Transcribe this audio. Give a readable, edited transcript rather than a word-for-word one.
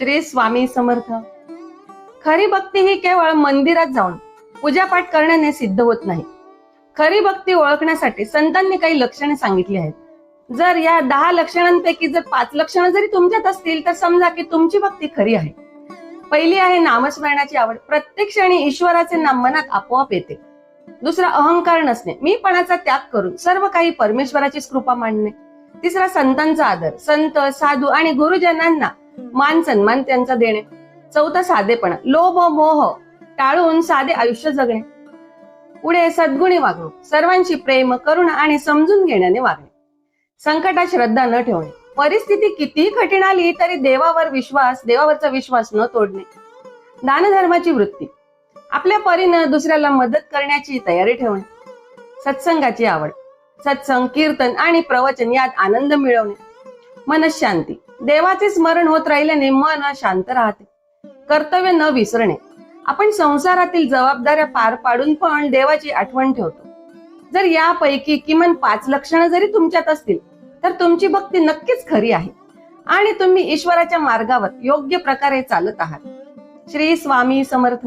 श्री स्वामी समर्थ. खरी भक्ती ही केवळ मंदिरात जाऊन पूजापाठ करण्याने सिद्ध होत नाही. खरी भक्ती ओळखण्यासाठी संतांनी काही लक्षणे सांगितली आहेत. जर या 10 लक्षणांपैकी जर 5 लक्षणं जरी तुमच्यात असतील तर समजा की तुमची भक्ती खरी आहे. पहिली आहे नामस्मरणाची आवड. प्रत्येक क्षणी ईश्वराचे नाम मनात आपोआप येते. दुसरा अहंकार नसणे, मीपणाचा त्याग करून सर्व काही परमेश्वराचीच कृपा मानणे. तिसरा संतांचा आदर, संत साधू आणि गुरुजनांना मान सन्मान त्यांचा देणे. चौथा साधेपणा, लोभ मोह टाळून साधे आयुष्य जगणे. पुढे सद्गुणी वागणूक, सर्वांशी प्रेम करुणा आणि समजून घेण्याने वागणे. संकटात श्रद्धा न ठेवणे, परिस्थिती कितीही कठीण आली तरी देवावरचा विश्वास न तोडणे. दानधर्माची वृत्ती, आपल्या परीनं दुसऱ्याला मदत करण्याची तयारी ठेवणे. सत्संगाची आवड, सत्संग कीर्तन आणि प्रवचन यात आनंद मिळवणे. मनशांती, देवाचे स्मरण होत राहिल्याने मन शांत राहते. कर्तव्य न विसरणे, आपण संसारातील जबाबदाऱ्या पार पाडून पण देवाची आठवण ठेवतो. जर यापैकी किमान 5 लक्षणं जरी तुमच्यात असतील तर तुमची भक्ती नक्कीच खरी आहे आणि तुम्ही ईश्वराच्या मार्गावर योग्य प्रकारे चालत आहात. श्री स्वामी समर्थ.